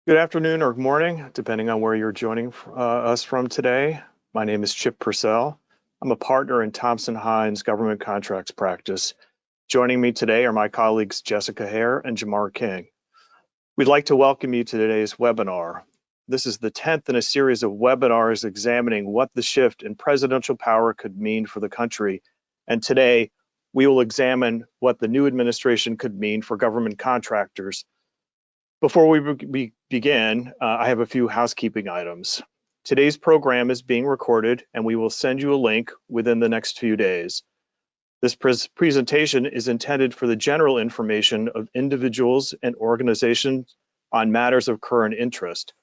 Good afternoon or morning, depending on where you're joining us from today. My name is Chip Purcell. I'm a partner in Thompson Hine's government contracts practice. Joining me today are my colleagues Jessica Hare and Jamar King. We'd like to welcome you to today's webinar. This is the 10th in a series of webinars examining what the shift in presidential power could mean for the country. And today, we will examine what the new administration could mean for government contractors. Before we begin, I have a few housekeeping items. Today's program is being recorded and we will send you a link within the next few days. This presentation is intended for the general information of individuals and organizations on matters of current interest.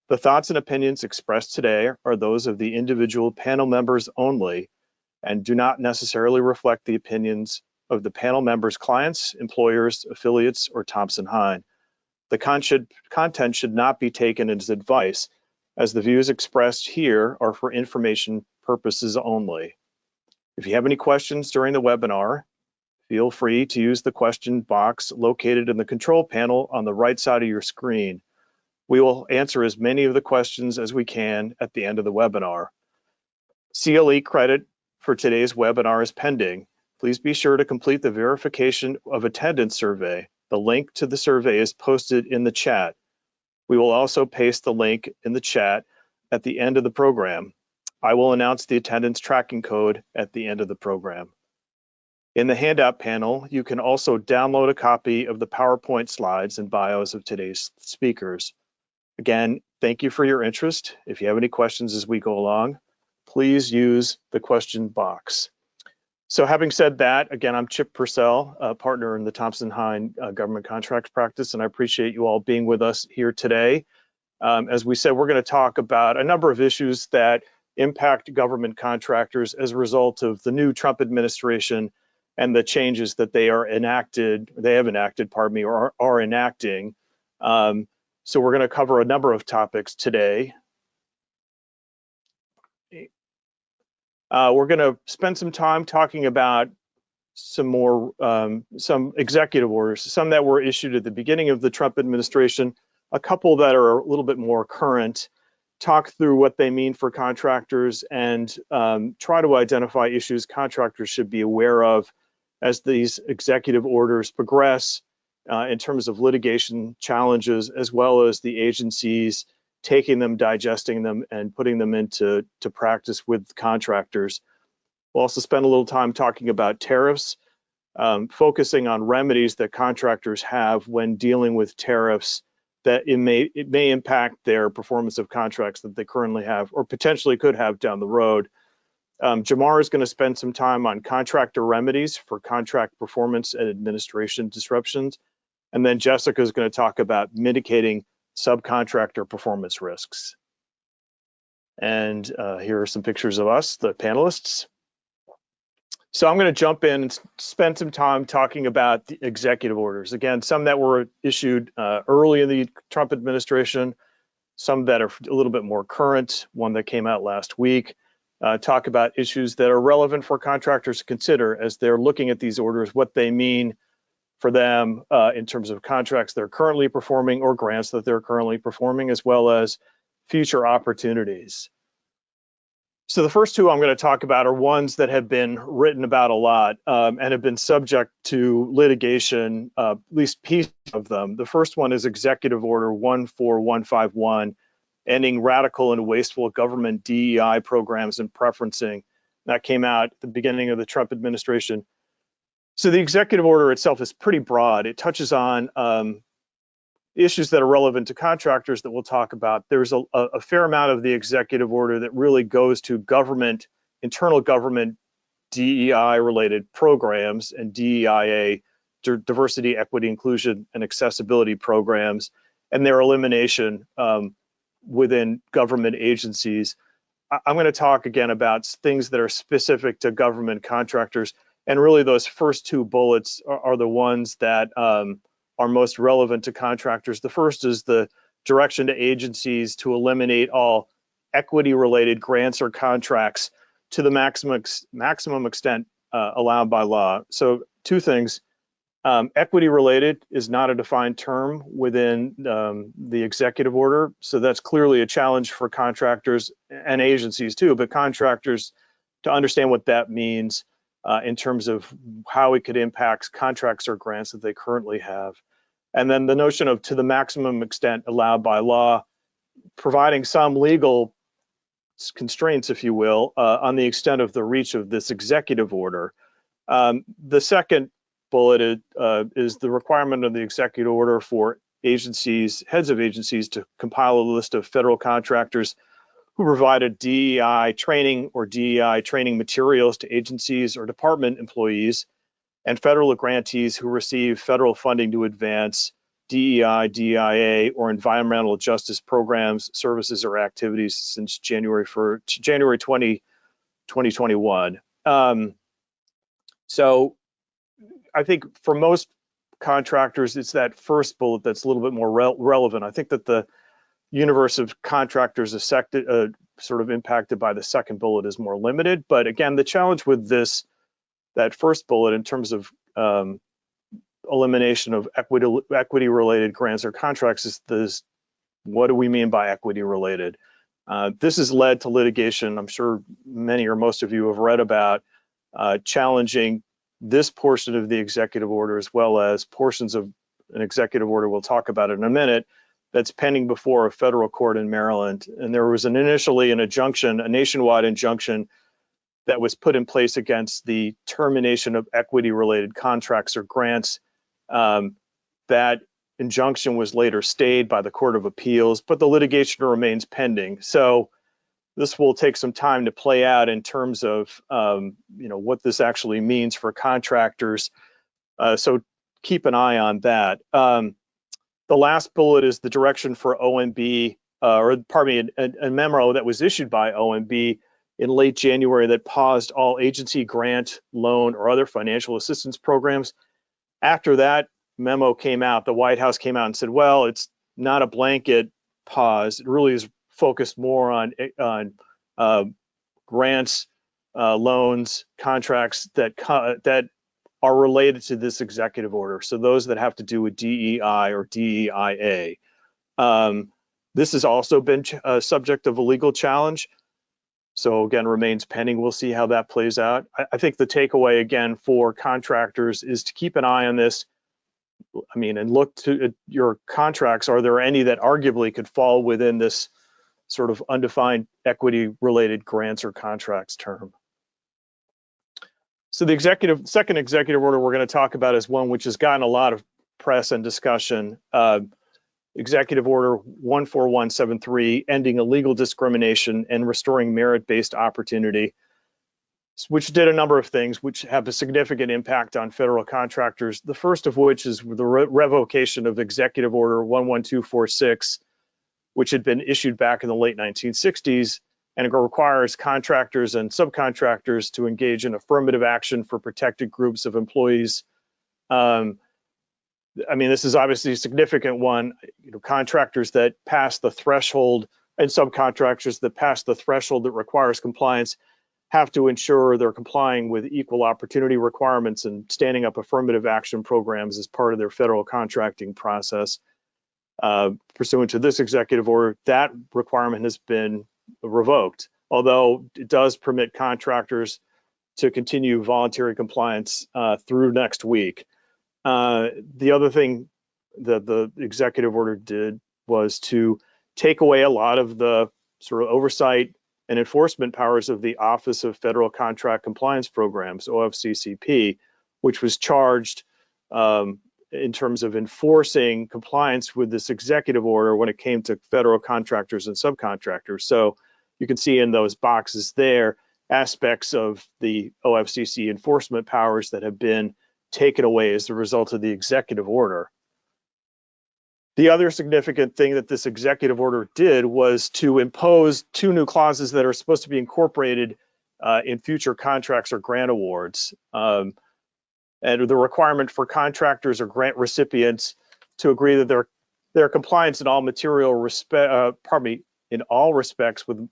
The thoughts and opinions expressed today are those of the individual panel members only and do not necessarily reflect the opinions of the panel members' clients, employers, affiliates, or Thompson Hine. The content should not be taken as advice, as the views expressed here are for information purposes only. If you have any questions during the webinar, feel free to use the question box located in the control panel on the right side of your screen. We will answer as many of the questions as we can at the end of the webinar. CLE credit for today's webinar is pending. Please be sure to complete the verification of attendance survey. The link to the survey is posted in the chat. We will also paste the link in the chat at the end of the program. I will announce the attendance tracking code at the end of the program. In the handout panel, you can also download a copy of the PowerPoint slides and bios of today's speakers. Again, thank you for your interest. If you have any questions as we go along, please use the question box. So having said that, again, I'm Chip Purcell, a partner in the Thompson Hine government contracts practice, and I appreciate you all being with us here today. As we said, we're going to talk about a number of issues that impact government contractors as a result of the new Trump administration and the changes that they have enacted, or are enacting. So we're going to cover a number of topics today. We're going to spend some time talking about some executive orders, some that were issued at the beginning of the Trump administration, a couple that are a little bit more current, talk through what they mean for contractors, and try to identify issues contractors should be aware of as these executive orders progress in terms of litigation challenges, as well as the agencies taking them, digesting them, and putting them into practice with contractors. We'll also spend a little time talking about tariffs, focusing on remedies that contractors have when dealing with tariffs that it may impact their performance of contracts that they currently have or potentially could have down the road. Jamar is going to spend some time on contractor remedies for contract performance and administration disruptions. And then Jessica is going to talk about mitigating subcontractor performance risks. And here are some pictures of us, the panelists. So I'm going to jump in and spend some time talking about the executive orders. Again, some that were issued early in the Trump administration, some that are a little bit more current, one that came out last week. Talk about issues that are relevant for contractors to consider as they're looking at these orders, what they mean for them in terms of contracts they're currently performing or grants that they're currently performing, as well as future opportunities. So the first two I'm going to talk about are ones that have been written about a lot and have been subject to litigation, at least piece of them. The first one is Executive Order 14151, ending radical and wasteful government DEI programs and preferencing. That came out at the beginning of the Trump administration. So the executive order itself is pretty broad. It touches on issues that are relevant to contractors that we'll talk about. There's a fair amount of the executive order that really goes to internal government DEI related programs and DEIA, diversity, equity, inclusion, and accessibility programs, and their elimination within government agencies. I'm going to talk again about things that are specific to government contractors. And really those first two bullets are the ones that are most relevant to contractors. The first is the direction to agencies to eliminate all equity-related grants or contracts to the maximum extent allowed by law. So two things. Equity related is not a defined term within the executive order, so that's clearly a challenge for contractors and agencies too, but contractors to understand what that means in terms of how it could impact contracts or grants that they currently have. And then the notion of to the maximum extent allowed by law, providing some legal constraints, if you will, on the extent of the reach of this executive order. The second bullet is the requirement of the executive order for agencies, heads of agencies, to compile a list of federal contractors who provided DEI training or DEI training materials to agencies or department employees, and federal grantees who receive federal funding to advance DEI, DEIA, or environmental justice programs, services, or activities since January 20, 2021. So I think for most contractors, it's that first bullet that's a little bit more relevant. I think that the universe of contractors affected, sort of impacted by the second bullet is more limited. But again, the challenge with that first bullet in terms of elimination of equity-related grants or contracts is this: what do we mean by equity-related? This has led to litigation. I'm sure many or most of you have read about challenging this portion of the executive order, as well as portions of an executive order we'll talk about in a minute, that's pending before a federal court in Maryland. And there was initially an injunction, a nationwide injunction, that was put in place against the termination of equity-related contracts or grants. That injunction was later stayed by the Court of Appeals, but the litigation remains pending. So this will take some time to play out in terms of what this actually means for contractors. So keep an eye on that. The last bullet is the direction for OMB, a memo that was issued by OMB in late January that paused all agency grant, loan, or other financial assistance programs. After that memo came out, the White House came out and said, well, it's not a blanket pause. It really is focused more on grants, loans, contracts that are related to this executive order. So those that have to do with DEI or DEIA. This has also been a subject of a legal challenge. So again, remains pending. We'll see how that plays out. I think the takeaway again for contractors is to keep an eye on this. I mean, and look to your contracts. Are there any that arguably could fall within this sort of undefined equity-related grants or contracts term? So the second executive order we're going to talk about is one which has gotten a lot of press and discussion. Executive Order 14173, ending illegal discrimination and restoring merit-based opportunity, which did a number of things which have a significant impact on federal contractors. The first of which is the revocation of Executive Order 11246, which had been issued back in the late 1960s, and it requires contractors and subcontractors to engage in affirmative action for protected groups of employees. I mean, this is obviously a significant one. Contractors that pass the threshold and subcontractors that pass the threshold that requires compliance have to ensure they're complying with equal opportunity requirements and standing up affirmative action programs as part of their federal contracting process. Pursuant to this executive order, that requirement has been revoked, although it does permit contractors to continue voluntary compliance through next week. The other thing that the executive order did was to take away a lot of the sort of oversight and enforcement powers of the Office of Federal Contract Compliance Programs, OFCCP, which was charged in terms of enforcing compliance with this executive order when it came to federal contractors and subcontractors. So you can see in those boxes there aspects of the OFCC enforcement powers that have been taken away as a result of the executive order. The other significant thing that this executive order did was to impose two new clauses that are supposed to be incorporated in future contracts or grant awards. And the requirement for contractors or grant recipients to agree that their compliance in all in all respects with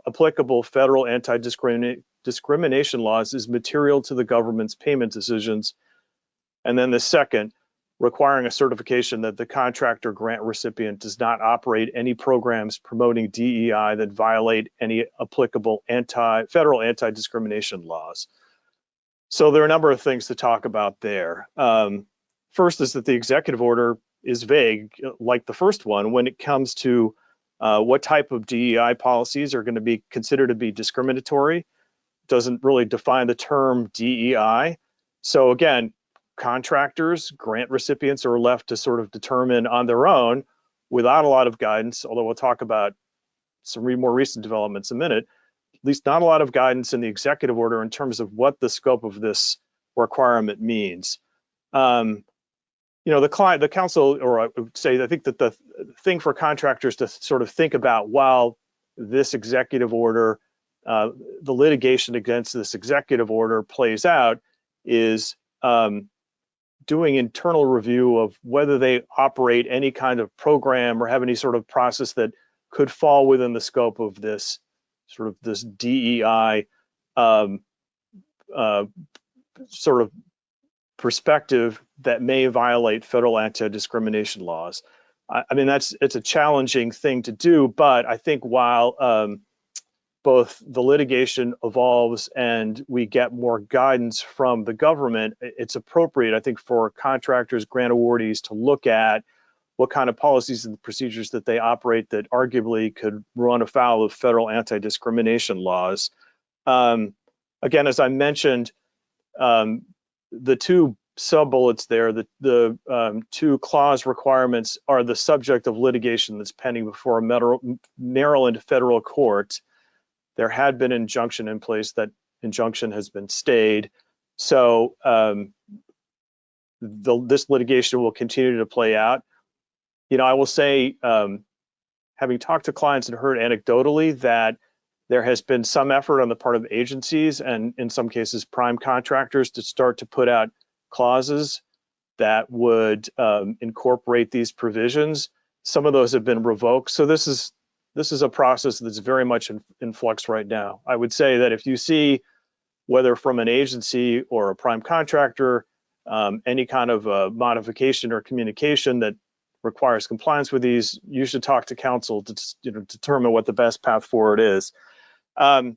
applicable federal anti-discrimination laws is material to the government's payment decisions. And then the second, requiring a certification that the contractor grant recipient does not operate any programs promoting DEI that violate any applicable federal anti-discrimination laws. So there are a number of things to talk about there. First is that the executive order is vague, like the first one, when it comes to what type of DEI policies are going to be considered to be discriminatory. Doesn't really define the term DEI. So again, contractors, grant recipients are left to sort of determine on their own without a lot of guidance, although we'll talk about some more recent developments in a minute, at least not a lot of guidance in the executive order in terms of what the scope of this requirement means. The council, or I would say, I think that the thing for contractors to sort of think about while this executive order, the litigation against this executive order plays out is doing internal review of whether they operate any kind of program or have any sort of process that could fall within the scope of this sort of this DEI sort of perspective that may violate federal anti-discrimination laws. I mean, it's a challenging thing to do, but I think while both the litigation evolves and we get more guidance from the government, it's appropriate, I think, for contractors, grant awardees to look at what kind of policies and procedures that they operate that arguably could run afoul of federal anti-discrimination laws. Again, as I mentioned, the two sub-bullets there, the two clause requirements are the subject of litigation that's pending before a Maryland federal court. There had been an injunction in place. That injunction has been stayed. So this litigation will continue to play out. I will say, having talked to clients and heard anecdotally that there has been some effort on the part of agencies and in some cases prime contractors to start to put out clauses that would incorporate these provisions. Some of those have been revoked. So this is a process that's very much in flux right now. I would say that if you see, whether from an agency or a prime contractor, any kind of modification or communication that requires compliance with these, you should talk to counsel to determine what the best path forward is. One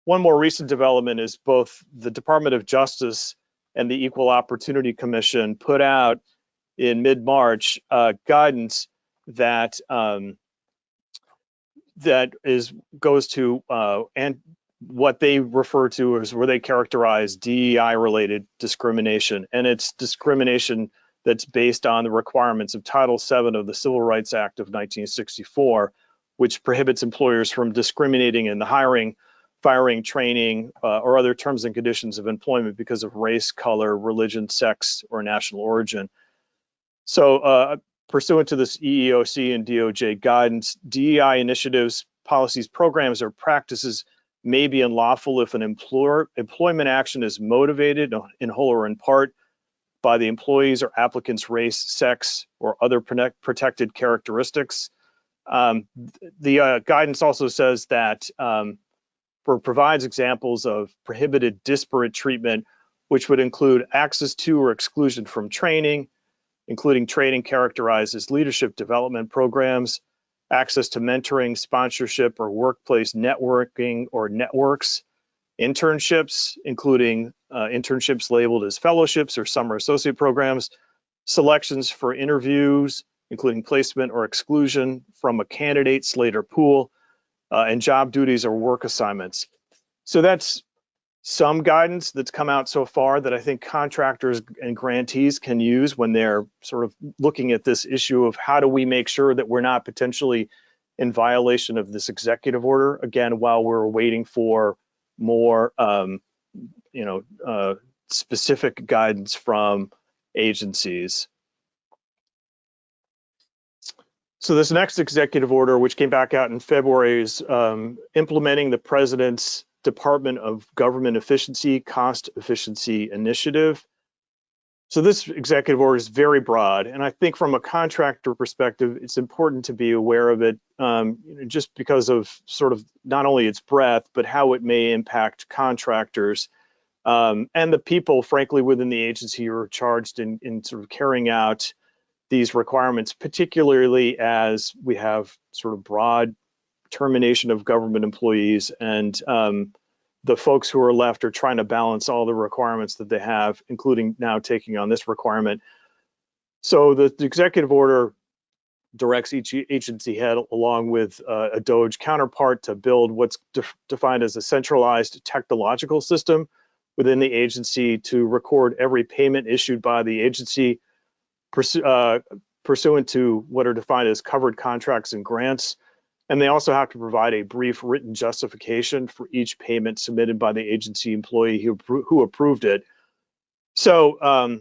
more recent development is both the Department of Justice and the Equal Opportunity Commission put out in mid-March guidance that goes to and what they refer to as where they characterize DEI-related discrimination, and it's discrimination that's based on the requirements of Title VII of the Civil Rights Act of 1964, which prohibits employers from discriminating in the hiring, firing, training, or other terms and conditions of employment because of race, color, religion, sex, or national origin. So pursuant to this EEOC and DOJ guidance, DEI initiatives, policies, programs, or practices may be unlawful if an employment action is motivated in whole or in part by the employee's or applicant's race, sex, or other protected characteristics. The guidance also says that provides examples of prohibited disparate treatment, which would include access to or exclusion from training, including training characterized as leadership development programs, access to mentoring, sponsorship, or workplace networking or networks, internships, including internships labeled as fellowships or summer associate programs, selections for interviews, including placement or exclusion from a candidate slate or pool, and job duties or work assignments. So that's some guidance that's come out so far that I think contractors and grantees can use when they're sort of looking at this issue of how do we make sure that we're not potentially in violation of this executive order, again, while we're waiting for more specific guidance from agencies. So this next executive order, which came back out in February, is implementing the President's Department of Government Efficiency Cost Efficiency Initiative. So this executive order is very broad, and I think from a contractor perspective, it's important to be aware of it just because of sort of not only its breadth, but how it may impact contractors. and the people, frankly, within the agency who are charged in sort of carrying out these requirements, particularly as we have sort of broad termination of government employees, and the folks who are left are trying to balance all the requirements that they have, including now taking on this requirement. So the executive order directs each agency head, along with a DOJ counterpart, to build what's defined as a centralized technological system within the agency to record every payment issued by the agency pursuant to what are defined as covered contracts and grants. And they also have to provide a brief written justification for each payment submitted by the agency employee who approved it. So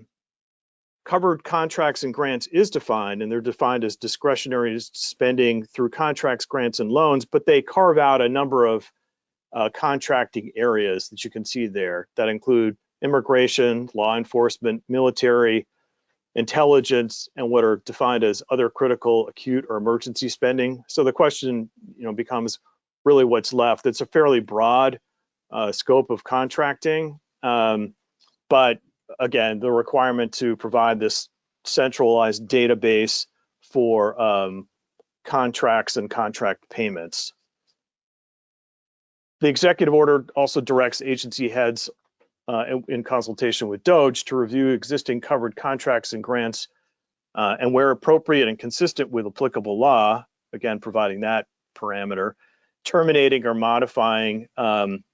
covered contracts and grants is defined, and they're defined as discretionary spending through contracts, grants, and loans, but they carve out a number of contracting areas that you can see there that include immigration, law enforcement, military, intelligence, and what are defined as other critical, acute, or emergency spending. So the question, becomes really what's left. It's a fairly broad scope of contracting, but again, the requirement to provide this centralized database for contracts and contract payments. The executive order also directs agency heads in consultation with DOJ to review existing covered contracts and grants, and where appropriate and consistent with applicable law, again, providing that parameter, terminating or modifying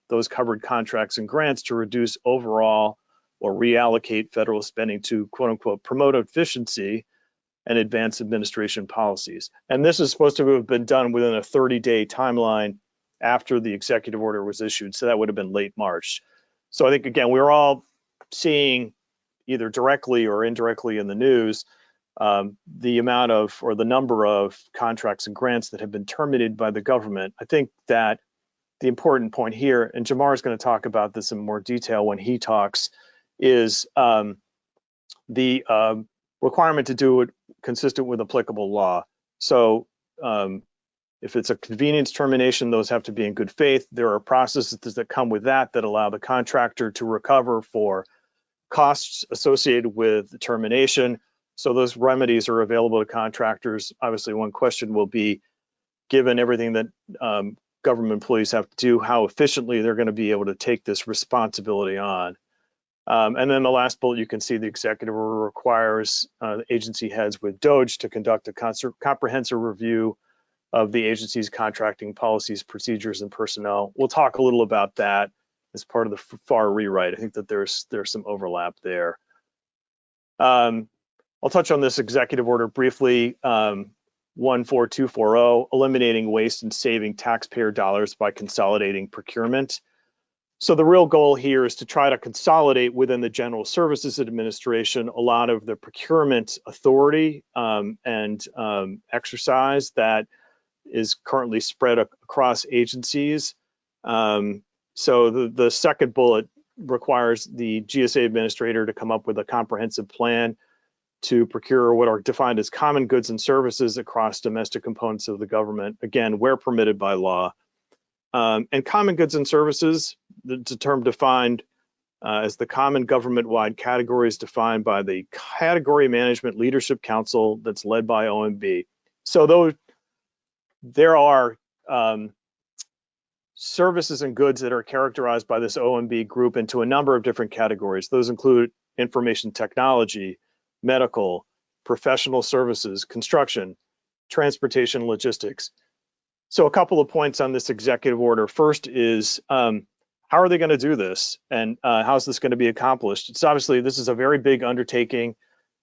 those covered contracts and grants to reduce overall or reallocate federal spending to, quote unquote, promote efficiency and advance administration policies. And this is supposed to have been done within a 30-day timeline after the executive order was issued. So that would have been late March. So I think, again, we're all seeing either directly or indirectly in the news the amount of, or the number of contracts and grants that have been terminated by the government. I think that the important point here, and Jamar is going to talk about this in more detail when he talks, is the requirement to do it consistent with applicable law. So if it's a convenience termination, those have to be in good faith. There are processes that come with that allow the contractor to recover for costs associated with the termination. So those remedies are available to contractors. Obviously, one question will be, given everything that government employees have to do, how efficiently they're going to be able to take this responsibility on. And then the last bullet, you can see the executive order requires agency heads with DOJ to conduct a comprehensive review of the agency's contracting policies, procedures, and personnel. We'll talk a little about that as part of the FAR rewrite. I think that there's some overlap there. I'll touch on this executive order briefly. 14240, eliminating waste and saving taxpayer dollars by consolidating procurement. So the real goal here is to try to consolidate within the General Services Administration a lot of the procurement authority and exercise that is currently spread across agencies. So the second bullet requires the GSA administrator to come up with a comprehensive plan to procure what are defined as common goods and services across domestic components of the government, again, where permitted by law. And common goods and services, the term defined as the common government-wide categories defined by the Category Management Leadership Council that's led by OMB. So there are services and goods that are characterized by this OMB group into a number of different categories. Those include information technology, medical, professional services, construction, transportation, logistics. So a couple of points on this executive order. First is, how are they going to do this, and how's this going to be accomplished? It's obviously, this is a very big undertaking.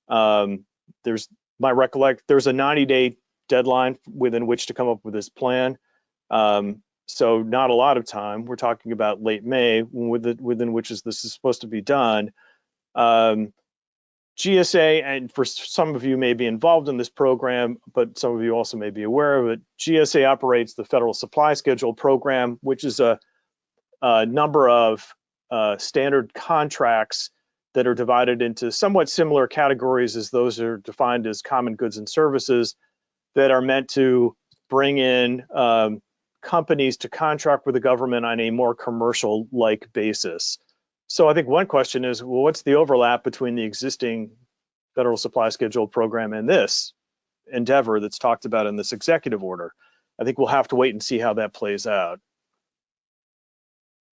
There's a 90-day deadline within which to come up with this plan. So not a lot of time. We're talking about late May, within which this is supposed to be done. GSA, and for some of you may be involved in this program, but some of you also may be aware of it, GSA operates the Federal Supply Schedule program, which is a number of standard contracts that are divided into somewhat similar categories as those are defined as common goods and services that are meant to bring in companies to contract with the government on a more commercial-like basis. So I think one question is, well, what's the overlap between the existing Federal Supply Schedule program and this endeavor that's talked about in this executive order? I think we'll have to wait and see how that plays out.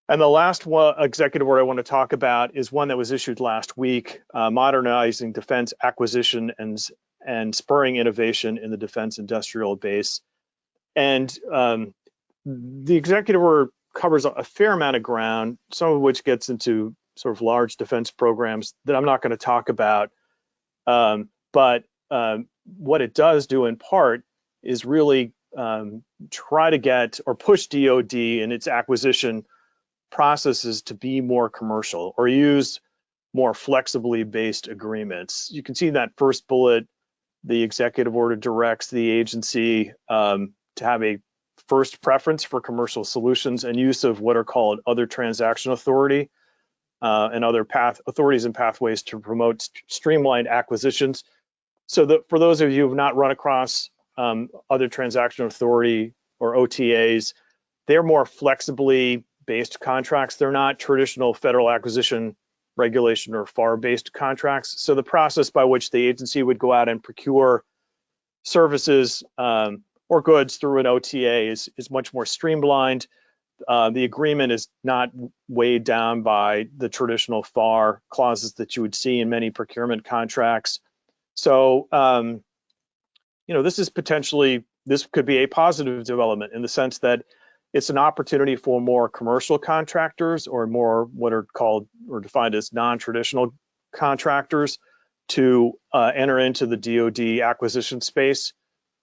And the last one, executive order I want to talk about is one that was issued last week, modernizing defense acquisition and spurring innovation in the defense industrial base. And the executive order covers a fair amount of ground, some of which gets into sort of large defense programs that I'm not going to talk about. But what it does do in part is really try to get or push DoD in its acquisition processes to be more commercial or use more flexibly based agreements. You can see in that first bullet, the executive order directs the agency to have a first preference for commercial solutions and use of what are called other transaction authority and other authorities and pathways to promote streamlined acquisitions. So that for those of you who have not run across other transaction authority or OTAs, they're more flexibly based contracts. They're not traditional federal acquisition regulation or FAR-based contracts. So the process by which the agency would go out and procure services or goods through an OTA is much more streamlined. The agreement is not weighed down by the traditional FAR clauses that you would see in many procurement contracts. So, this could be a positive development in the sense that it's an opportunity for more commercial contractors or more what are called or defined as non-traditional contractors to enter into the DoD acquisition space,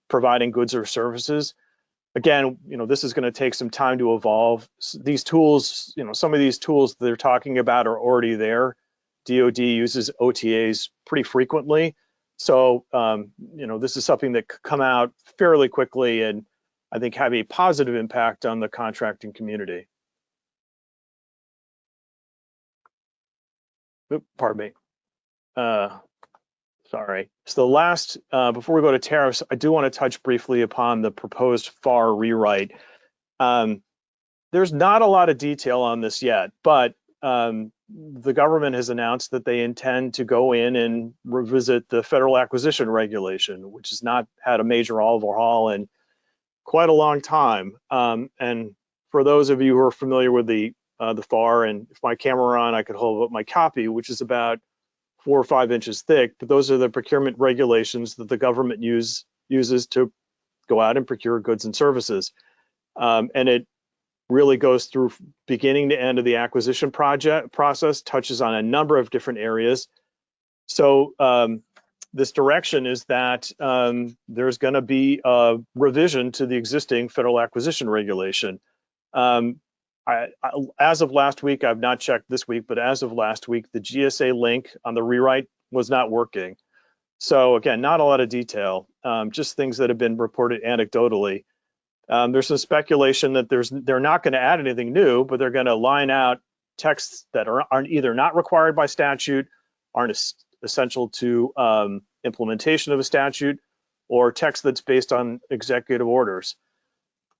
providing goods or services. Again, this is going to take some time to evolve. These tools, some of these tools they're talking about are already there. DoD uses OTAs pretty frequently. So, this is something that could come out fairly quickly and I think have a positive impact on the contracting community. Oops, pardon me. Sorry. So the last, before we go to tariffs, I do want to touch briefly upon the proposed FAR rewrite. There's not a lot of detail on this yet, but the government has announced that they intend to go in and revisit the federal acquisition regulation, which has not had a major overhaul in quite a long time. And for those of you who are familiar with the FAR, and if my camera were on, I could hold up my copy, which is about 4 or 5 inches thick, but those are the procurement regulations that the government uses to go out and procure goods and services. And it really goes through beginning to end of the acquisition process, touches on a number of different areas. So this direction is that there's going to be a revision to the existing federal acquisition regulation. As of last week, I've not checked this week, but as of last week, the GSA link on the rewrite was not working. So again, not a lot of detail, just things that have been reported anecdotally. There's some speculation that they're not going to add anything new, but they're going to line out texts that aren't either not required by statute, aren't essential to implementation of a statute, or text that's based on executive orders.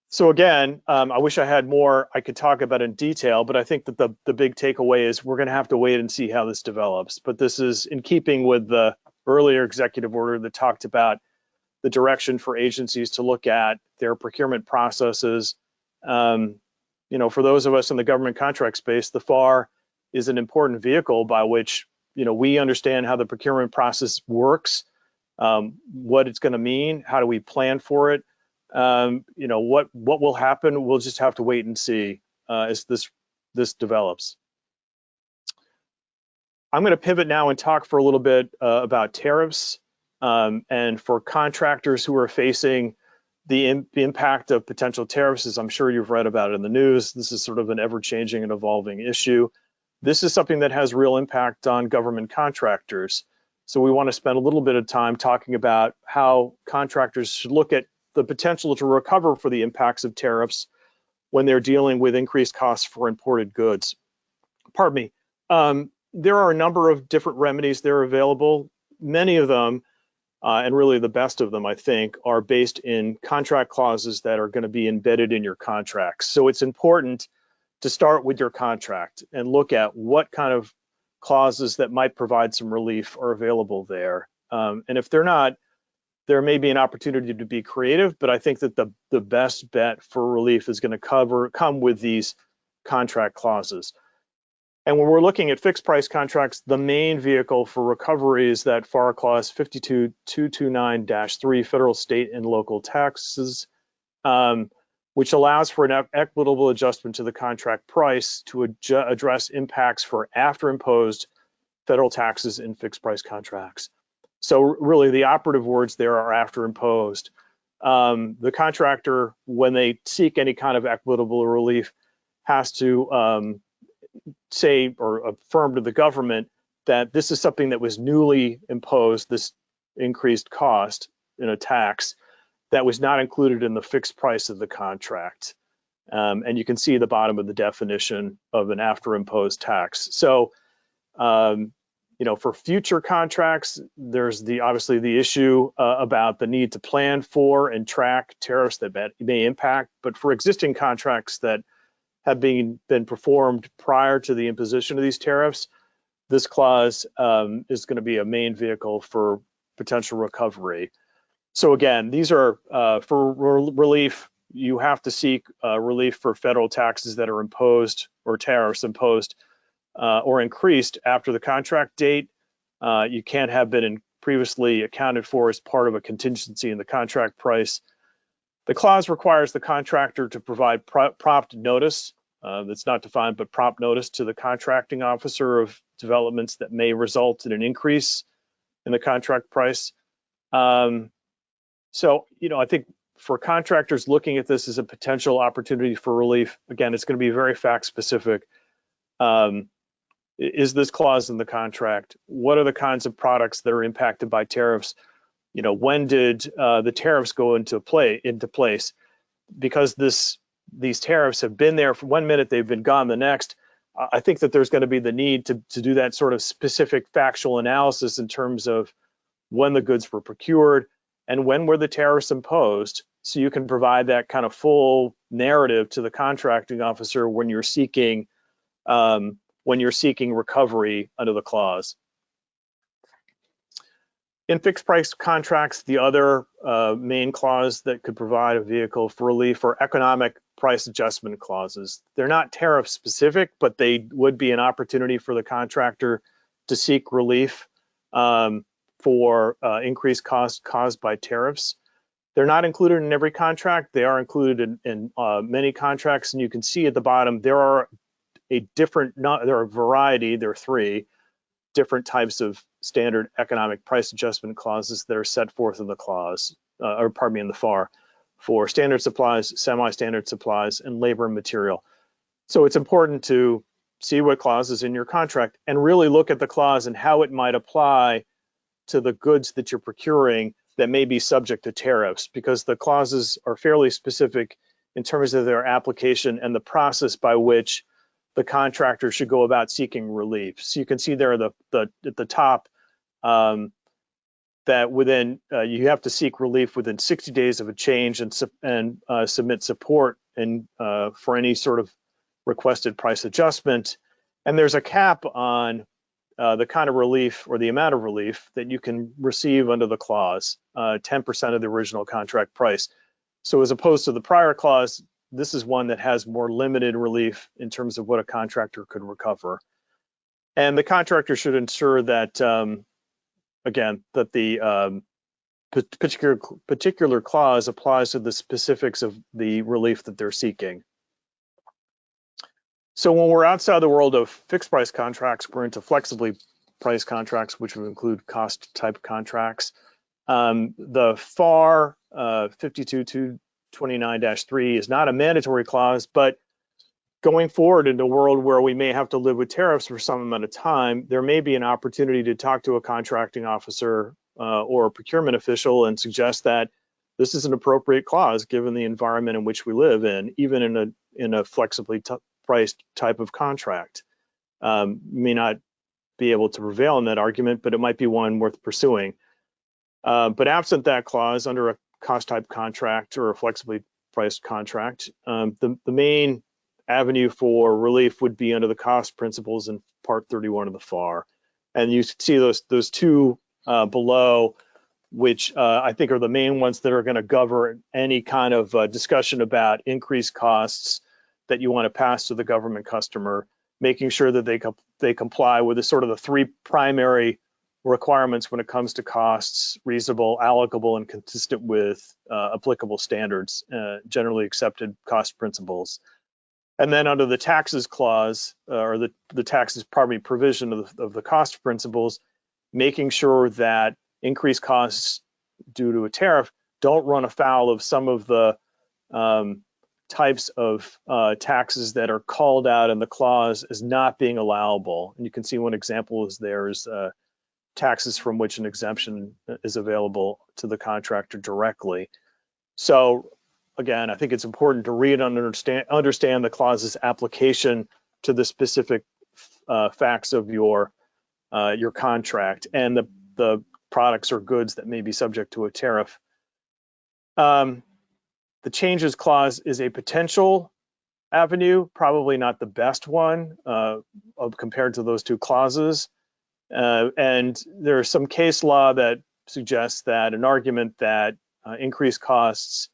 So again, I wish I had more I could talk about in detail, but I think that the big takeaway is we're going to have to wait and see how this develops. But this is in keeping with the earlier executive order that talked about the direction for agencies to look at their procurement processes. For those of us in the government contract space, the FAR is an important vehicle by which we understand how the procurement process works, what it's going to mean, how do we plan for it. What will happen, we'll just have to wait and see as this develops. I'm going to pivot now and talk for a little bit about tariffs and for contractors who are facing the impact of potential tariffs. As I'm sure you've read about it in the news, this is sort of an ever-changing and evolving issue. This is something that has real impact on government contractors. So we want to spend a little bit of time talking about how contractors should look at the potential to recover for the impacts of tariffs when they're dealing with increased costs for imported goods. Pardon me. There are a number of different remedies that are available. Many of them, and really the best of them, I think, are based in contract clauses that are going to be embedded in your contracts. So it's important to start with your contract and look at what kind of clauses that might provide some relief are available there. And if they're not, there may be an opportunity to be creative, but I think that the best bet for relief is going to come with these contract clauses. And when we're looking at fixed price contracts, the main vehicle for recovery is that FAR clause 52229-3 federal, state, and local taxes, which allows for an equitable adjustment to the contract price to address impacts for after imposed federal taxes in fixed price contracts. So really the operative words there are after imposed. The contractor, when they seek any kind of equitable relief, has to say or affirm to the government that this is something that was newly imposed, this increased cost in a tax that was not included in the fixed price of the contract. And you can see the bottom of the definition of an after imposed tax. So, for future contracts, there's obviously the issue about the need to plan for and track tariffs that may impact. But for existing contracts that have been performed prior to the imposition of these tariffs, this clause is going to be a main vehicle for potential recovery. So again, these are for relief. You have to seek relief for federal taxes that are imposed or tariffs imposed or increased after the contract date. You can't have been previously accounted for as part of a contingency in the contract price. The clause requires the contractor to provide prompt notice, that's not defined, but prompt notice to the contracting officer of developments that may result in an increase in the contract price. So, I think for contractors looking at this as a potential opportunity for relief, again, it's going to be very fact specific. Is this clause in the contract? What are the kinds of products that are impacted by tariffs? When did the tariffs go into place? Because these tariffs have been there for 1 minute, they've been gone the next. I think that there's going to be the need to do that sort of specific factual analysis in terms of when the goods were procured and when were the tariffs imposed, so you can provide that kind of full narrative to the contracting officer when you're seeking recovery under the clause. In fixed price contracts, the other main clause that could provide a vehicle for relief are economic price adjustment clauses. They're not tariff specific, but they would be an opportunity for the contractor to seek relief for increased costs caused by tariffs. They're not included in every contract. They are included in many contracts, and you can see at the bottom there are a variety. There are 3 different types of standard economic price adjustment clauses that are set forth in the clause, in the FAR, for standard supplies, semi-standard supplies, and labor and material. So it's important to see what clause is in your contract and really look at the clause and how it might apply to the goods that you're procuring that may be subject to tariffs, because the clauses are fairly specific in terms of their application and the process by which the contractor should go about seeking relief. So you can see there at the top that you have to seek relief within 60 days of a change and submit support for any sort of requested price adjustment. And there's a cap on the kind of relief or the amount of relief that you can receive under the clause, 10% of the original contract price. So as opposed to the prior clause, this is one that has more limited relief in terms of what a contractor could recover. And the contractor should ensure that, again, that the particular clause applies to the specifics of the relief that they're seeking. So when we're outside the world of fixed price contracts, we're into flexibly priced contracts, which would include cost type contracts. The FAR 52229-3 is not a mandatory clause, but going forward into a world where we may have to live with tariffs for some amount of time, there may be an opportunity to talk to a contracting officer or a procurement official and suggest that this is an appropriate clause given the environment in which we live in, even in a flexibly priced type of contract. May not be able to prevail in that argument, but it might be one worth pursuing. But absent that clause under a cost type contract or a flexibly priced contract, the main avenue for relief would be under the cost principles in Part 31 of the FAR. And you see those two below, which I think are the main ones that are going to govern any kind of discussion about increased costs that you want to pass to the government customer, making sure that they comply with the sort of the three primary requirements when it comes to costs: reasonable, allocable, and consistent with applicable standards, generally accepted cost principles. And then under the taxes clause, or the taxes provision of the cost principles, making sure that increased costs due to a tariff don't run afoul of some of the types of taxes that are called out in the clause as not being allowable. And you can see one example is there's taxes from which an exemption is available to the contractor directly. So again, I think it's important to read and understand the clause's application to the specific facts of your contract and the products or goods that may be subject to a tariff. The changes clause is a potential avenue, probably not the best one compared to those two clauses. And there's some case law that suggests that an argument that increased costs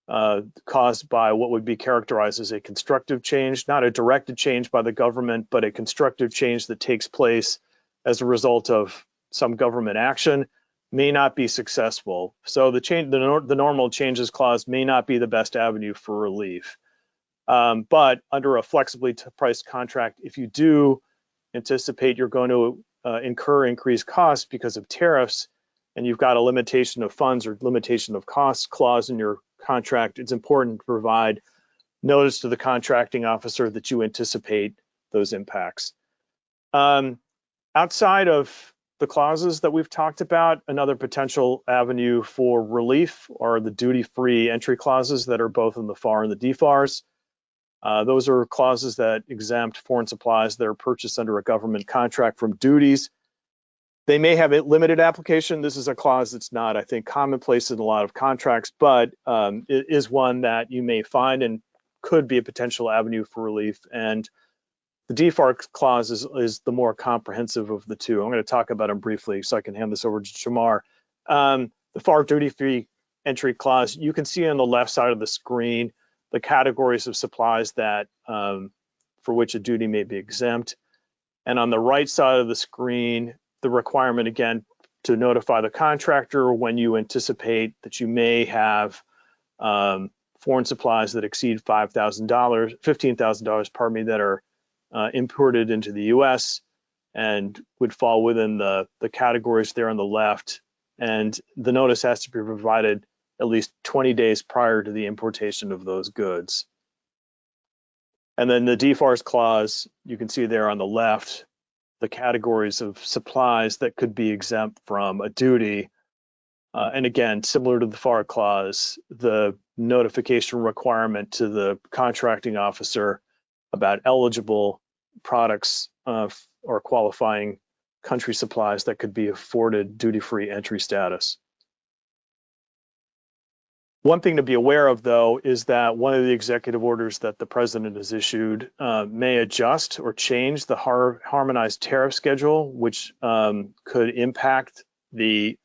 caused by what would be characterized as a constructive change, not a directed change by the government, but a constructive change that takes place as a result of some government action, may not be successful. So the normal changes clause may not be the best avenue for relief. But under a flexibly priced contract, if you do anticipate you're going to incur increased costs because of tariffs, and you've got a limitation of funds or limitation of costs clause in your contract, it's important to provide notice to the contracting officer that you anticipate those impacts. Outside of the clauses that we've talked about, another potential avenue for relief are the duty-free entry clauses that are both in the FAR and the DFARS. Those are clauses that exempt foreign supplies that are purchased under a government contract from duties. They may have a limited application. This is a clause that's not, I think, commonplace in a lot of contracts, but it is one that you may find and could be a potential avenue for relief. And the DFAR clause is the more comprehensive of the two. I'm going to talk about them briefly so I can hand this over to Jamar. The FAR duty-free entry clause, you can see on the left side of the screen the categories of supplies that for which a duty may be exempt. And on the right side of the screen, the requirement, again, to notify the contractor when you anticipate that you may have foreign supplies that exceed $15,000, pardon me, that are imported into the US and would fall within the categories there on the left. And the notice has to be provided at least 20 days prior to the importation of those goods. And then the DFARS clause, you can see there on the left, the categories of supplies that could be exempt from a duty. And again, similar to the FAR clause, the notification requirement to the contracting officer about eligible products or qualifying country supplies that could be afforded duty-free entry status. One thing to be aware of, though, is that one of the executive orders that the president has issued may adjust or change the harmonized tariff schedule, which could impact the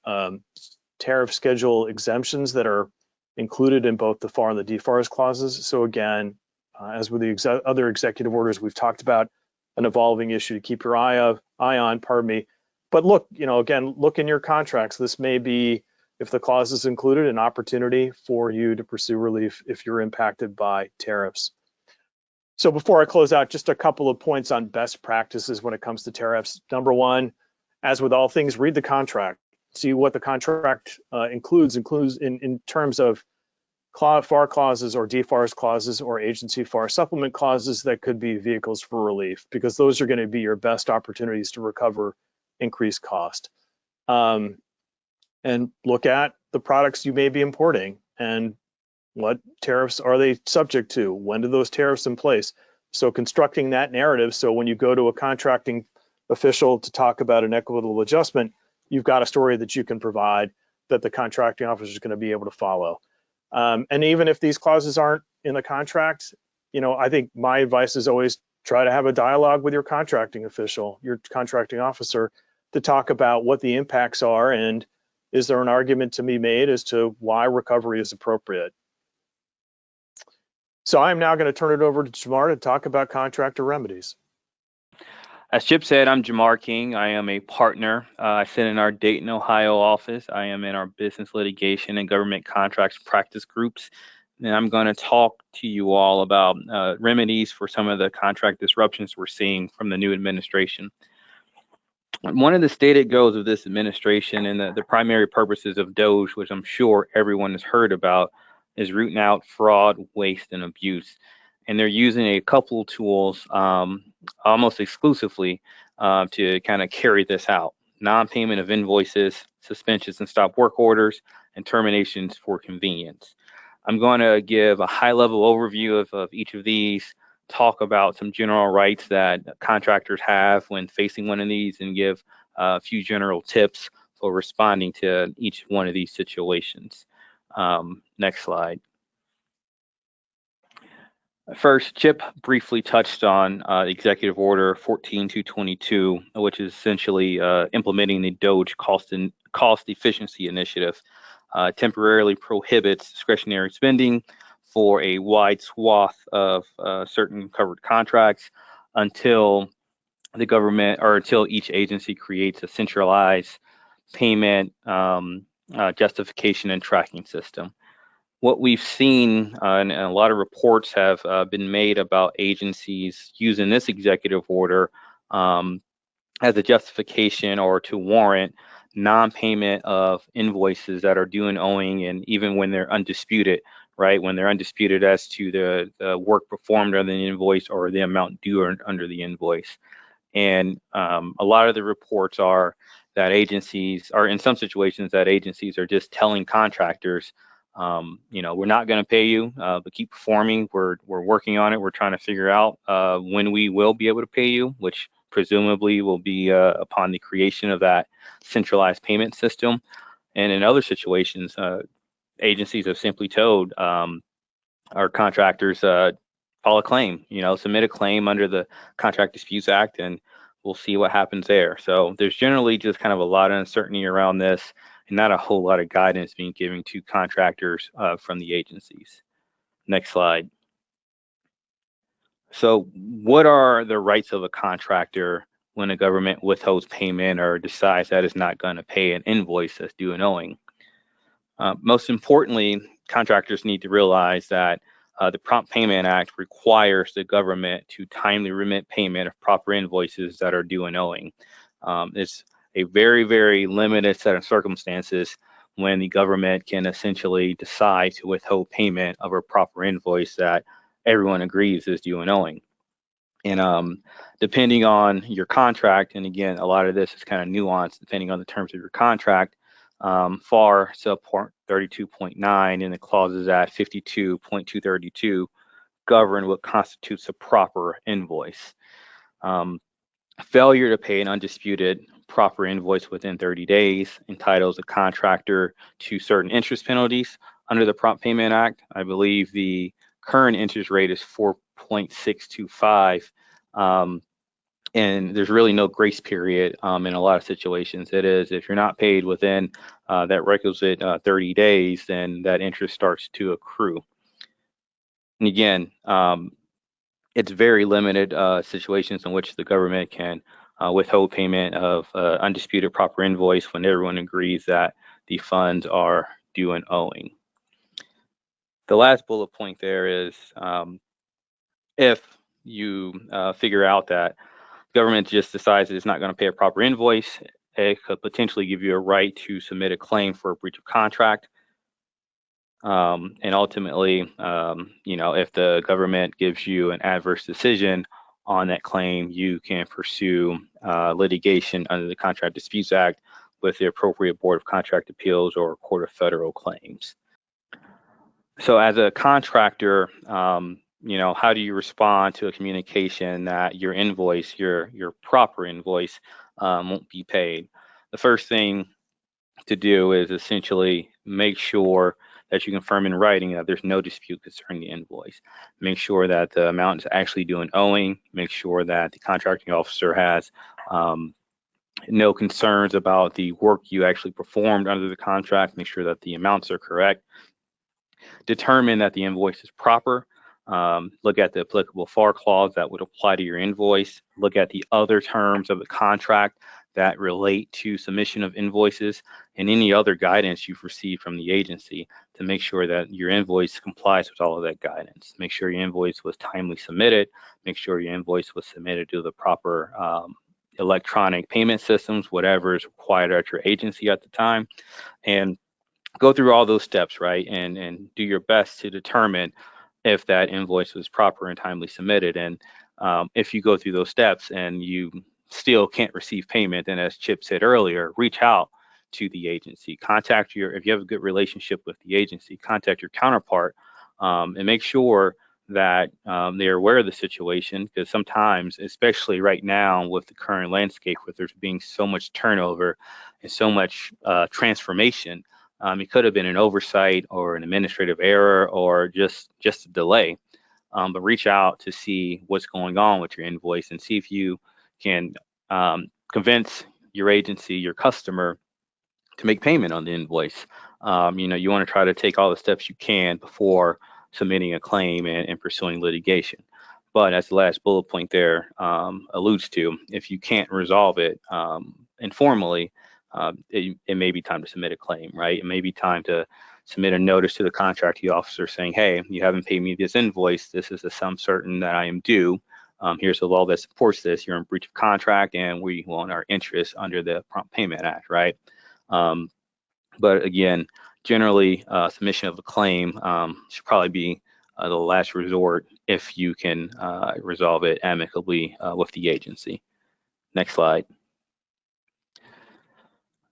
tariff schedule exemptions that are included in both the FAR and the DFARS clauses. So again, as with the other executive orders we've talked about, an evolving issue to keep your eye on, pardon me. But look, again, look in your contracts. This may be, if the clause is included, an opportunity for you to pursue relief if you're impacted by tariffs. So before I close out, just a couple of points on best practices when it comes to tariffs. Number one, as with all things, read the contract. See what the contract includes in terms of FAR clauses or DFARS clauses or agency FAR supplement clauses that could be vehicles for relief, because those are going to be your best opportunities to recover increased cost. And look at the products you may be importing and what tariffs are they subject to? When do those tariffs in place? So constructing that narrative, so when you go to a contracting official to talk about an equitable adjustment, you've got a story that you can provide that the contracting officer is going to be able to follow. And even if these clauses aren't in the contract, I think my advice is always try to have a dialogue with your contracting official, your contracting officer, to talk about what the impacts are and is there an argument to be made as to why recovery is appropriate. So I'm now going to turn it over to Jamar to talk about contractor remedies. As Chip said, I'm Jamar King. I am a partner. I sit in our Dayton, Ohio office. I am in our business litigation and government contracts practice groups. And I'm going to talk to you all about remedies for some of the contract disruptions we're seeing from the new administration. One of the stated goals of this administration and the primary purposes of DOGE, which I'm sure everyone has heard about, is rooting out fraud, waste, and abuse. And they're using a couple of tools almost exclusively to kind of carry this out. Non-payment of invoices, suspensions and stop work orders, and terminations for convenience. I'm going to give a high-level overview of each of these, talk about some general rights that contractors have when facing one of these, and give a few general tips for responding to each one of these situations. Next slide. First, Chip briefly touched on Executive Order 14222, which is essentially implementing the DOGE cost efficiency initiative. Temporarily prohibits discretionary spending for a wide swath of certain covered contracts until the government or until each agency creates a centralized payment justification and tracking system. What we've seen, and a lot of reports have been made about agencies using this executive order as a justification or to warrant non-payment of invoices that are due and owing, and even when they're undisputed, right? When they're undisputed as to the work performed under the invoice or the amount due under the invoice. And a lot of the reports are that agencies, or in some situations that agencies are just telling contractors, we're not going to pay you, but keep performing. We're working on it. We're trying to figure out when we will be able to pay you, which presumably will be upon the creation of that centralized payment system. And in other situations, agencies have simply told our contractors, file a claim, submit a claim under the Contract Disputes Act, and we'll see what happens there. So there's generally just kind of a lot of uncertainty around this, and not a whole lot of guidance being given to contractors from the agencies. Next slide. So what are the rights of a contractor when a government withholds payment or decides that it's not going to pay an invoice that's due and owing? Most importantly, contractors need to realize that the Prompt Payment Act requires the government to timely remit payment of proper invoices that are due and owing. It's a very, very limited set of circumstances when the government can essentially decide to withhold payment of a proper invoice that everyone agrees is due and owing. And depending on your contract, and again, a lot of this is kind of nuanced depending on the terms of your contract, FAR subpart 32.9 and the clauses at 52.232 govern what constitutes a proper invoice. Failure to pay an undisputed proper invoice within 30 days entitles a contractor to certain interest penalties under the Prompt Payment Act. I believe the current interest rate is 4.625, and there's really no grace period in a lot of situations. It is, if you're not paid within that requisite 30 days, then that interest starts to accrue. And again, it's very limited situations in which the government can withhold payment of undisputed proper invoice when everyone agrees that the funds are due and owing. The last bullet point there is if you figure out that government just decides it's not going to pay a proper invoice, it could potentially give you a right to submit a claim for a breach of contract. And ultimately, if the government gives you an adverse decision on that claim, you can pursue litigation under the Contract Disputes Act with the appropriate Board of Contract Appeals or Court of Federal Claims. So as a contractor, how do you respond to a communication that your invoice, your proper invoice, won't be paid? The first thing to do is essentially make sure that you confirm in writing that there's no dispute concerning the invoice. Make sure that the amount is actually due and owing. Make sure that the contracting officer has no concerns about the work you actually performed under the contract. Make sure that the amounts are correct. Determine that the invoice is proper. Look at the applicable FAR clause that would apply to your invoice. Look at the other terms of the contract that relate to submission of invoices and any other guidance you've received from the agency to make sure that your invoice complies with all of that guidance. Make sure your invoice was timely submitted. Make sure your invoice was submitted to the proper electronic payment systems, whatever is required at your agency at the time, and go through all those steps, right? And do your best to determine if that invoice was proper and timely submitted. And if you go through those steps and you still can't receive payment, then as Chip said earlier, reach out to the agency. If you have a good relationship with the agency, contact your counterpart and make sure that they're aware of the situation, because sometimes, especially right now with the current landscape, where there's being so much turnover and so much transformation, it could have been an oversight or an administrative error or just a delay. But reach out to see what's going on with your invoice and see if you can convince your agency, your customer, to make payment on the invoice. You want to try to take all the steps you can before submitting a claim and pursuing litigation. But as the last bullet point there alludes to, if you can't resolve it informally, it may be time to submit a claim, right? It may be time to submit a notice to the contracting officer saying, hey, you haven't paid me this invoice. This is a sum certain that I am due. Here's the law that supports this. You're in breach of contract and we want our interest under the Prompt Payment Act, right? But again, generally, submission of a claim should probably be the last resort if you can resolve it amicably with the agency. Next slide.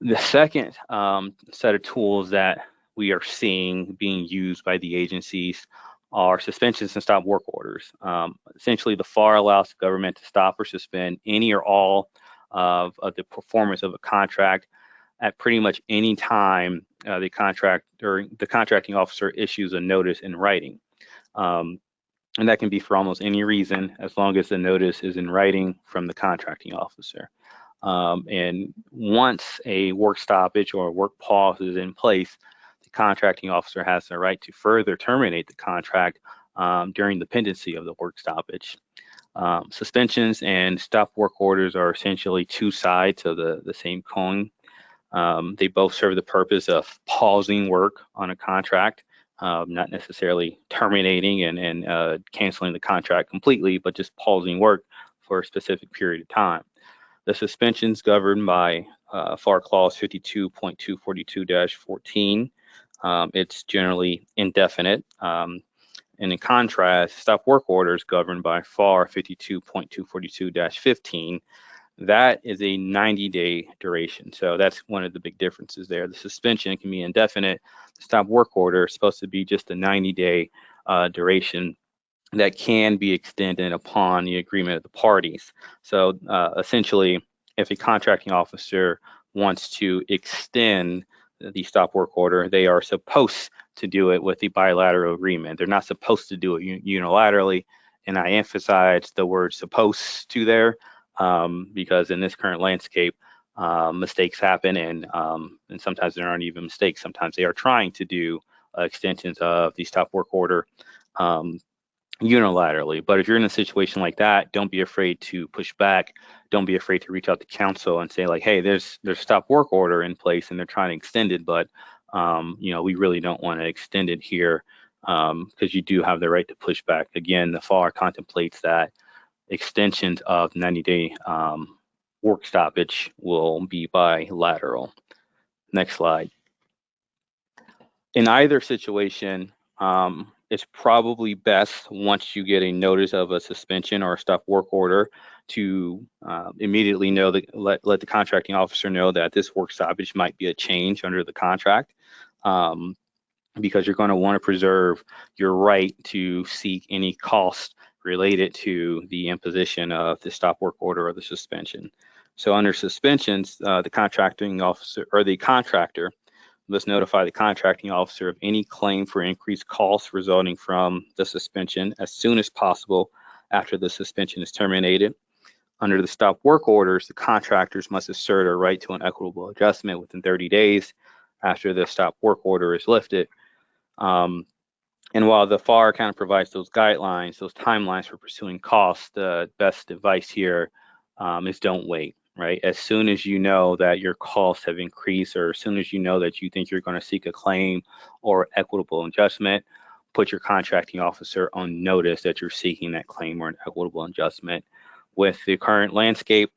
The second set of tools that we are seeing being used by the agencies are suspensions and stop work orders. Essentially, the FAR allows the government to stop or suspend any or all of the performance of a contract at pretty much any time the contracting officer issues a notice in writing. And that can be for almost any reason, as long as the notice is in writing from the contracting officer. And once a work stoppage or a work pause is in place, the contracting officer has the right to further terminate the contract during the pendency of the work stoppage. Suspensions and stop work orders are essentially two sides of the same coin. They both serve the purpose of pausing work on a contract, not necessarily terminating and canceling the contract completely, but just pausing work for a specific period of time. The suspensions governed by FAR Clause 52.242-14. It's generally indefinite. And in contrast, stop work orders governed by FAR 52.242-15. That is a 90-day duration. So that's one of the big differences there. The suspension can be indefinite. The stop work order is supposed to be just a 90-day duration that can be extended upon the agreement of the parties. So essentially, if a contracting officer wants to extend the stop work order, they are supposed to do it with the bilateral agreement. They're not supposed to do it unilaterally. And I emphasize the word supposed to there because in this current landscape, mistakes happen and sometimes there aren't even mistakes. Sometimes they are trying to do extensions of the stop work order unilaterally. But if you're in a situation like that, don't be afraid to push back. Don't be afraid to reach out to counsel and say like, hey, there's a stop work order in place and they're trying to extend it, but we really don't want to extend it here because you do have the right to push back. Again, the FAR contemplates that extensions of 90-day work stoppage will be bilateral. Next slide. In either situation, it's probably best once you get a notice of a suspension or a stop work order to immediately know that let the contracting officer know that this work stoppage might be a change under the contract because you're going to want to preserve your right to seek any cost related to the imposition of the stop work order or the suspension. So under suspensions, the contracting officer or the contractor Let's notify the contracting officer of any claim for increased costs resulting from the suspension as soon as possible after the suspension is terminated. Under the stop work orders, the contractors must assert a right to an equitable adjustment within 30 days after the stop work order is lifted. And while the FAR kind of provides those guidelines, those timelines for pursuing costs, the best advice here is don't wait, right? As soon as you know that your costs have increased, or as soon as you know that you think you're going to seek a claim or equitable adjustment, put your contracting officer on notice that you're seeking that claim or an equitable adjustment. With the current landscape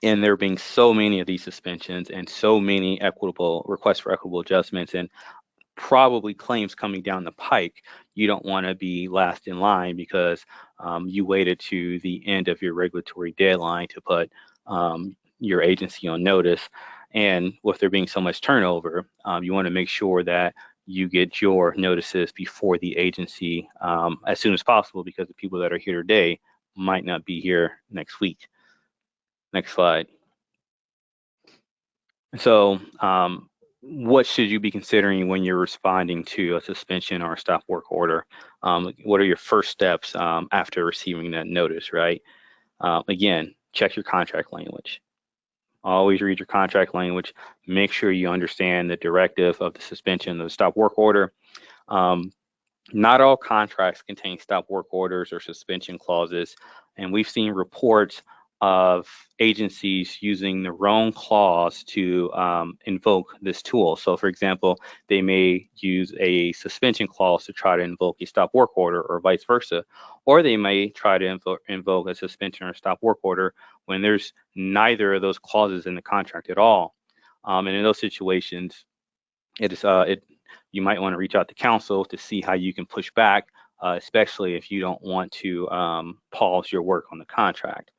and there being so many of these suspensions and so many requests for equitable adjustments and probably claims coming down the pike, you don't want to be last in line because you waited to the end of your regulatory deadline to put your agency on notice. And with there being so much turnover, you want to make sure that you get your notices before the agency as soon as possible, because the people that are here today might not be here next week. Next slide. So what should you be considering when you're responding to a suspension or a stop work order? What are your first steps after receiving that notice, right? Again, check your contract language. Always read your contract language. Make sure you understand the directive of the suspension of the stop work order. Not all contracts contain stop work orders or suspension clauses, and we've seen reports of agencies using the wrong clause to invoke this tool. So for example, they may use a suspension clause to try to invoke a stop work order, or vice versa, or they may try to invoke a suspension or stop work order when there's neither of those clauses in the contract at all. And in those situations, you might want to reach out to counsel to see how you can push back, especially if you don't want to pause your work on the contract.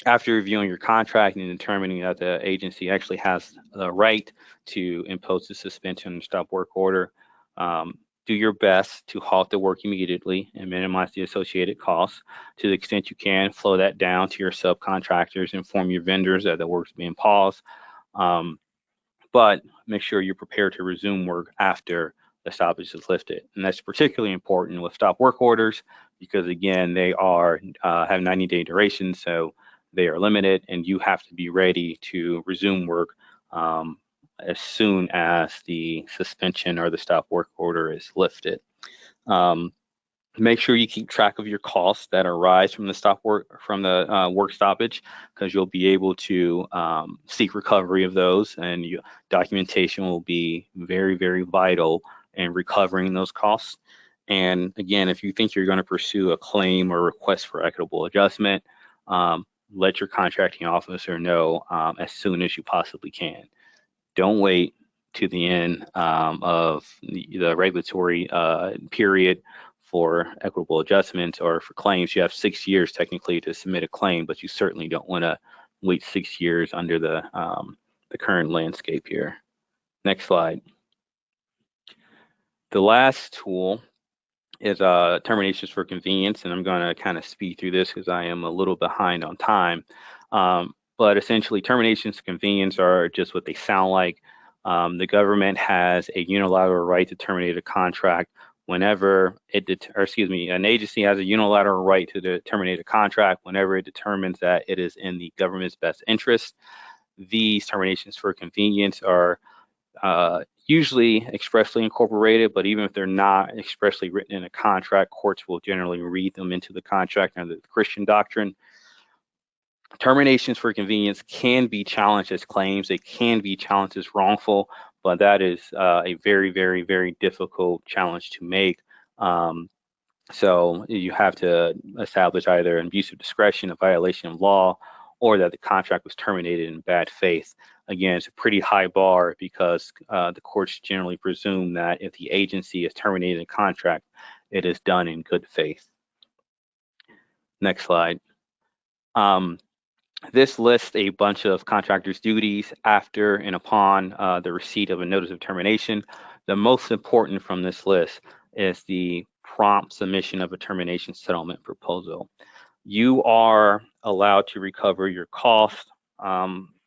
After reviewing your contract and determining that the agency actually has the right to impose the suspension and stop work order, do your best to halt the work immediately and minimize the associated costs. To the extent you can, flow that down to your subcontractors, inform your vendors that the work's being paused, but make sure you're prepared to resume work after the stoppage is lifted. And that's particularly important with stop work orders because, again, they have 90-day duration, so they are limited, and you have to be ready to resume work as soon as the suspension or the stop work order is lifted. Make sure you keep track of your costs that arise from the work stoppage, because you'll be able to seek recovery of those, and documentation will be very, very vital in recovering those costs. And again, if you think you're going to pursue a claim or request for equitable adjustment, let your contracting officer know as soon as you possibly can. Don't wait to the end of the regulatory period for equitable adjustments or for claims. You have 6 years technically to submit a claim, but you certainly don't want to wait 6 years under the current landscape here. Next slide. The last tool is terminations for convenience, and I'm going to kind of speed through this because I am a little behind on time. But essentially, terminations for convenience are just what they sound like. The government has a unilateral right to terminate a contract whenever an agency has a unilateral right to terminate a contract whenever it determines that it is in the government's best interest. These terminations for convenience are usually expressly incorporated, but even if they're not expressly written in a contract, courts will generally read them into the contract under the Christian doctrine. Terminations for convenience can be challenged as claims. They can be challenged as wrongful, but that is a very, very, very difficult challenge to make. So you have to establish either an abuse of discretion, a violation of law, or that the contract was terminated in bad faith. Again, it's a pretty high bar because the courts generally presume that if the agency is terminating a contract, it is done in good faith. Next slide. This lists a bunch of contractors' duties after and upon the receipt of a notice of termination. The most important from this list is the prompt submission of a termination settlement proposal. You are allowed to recover your costs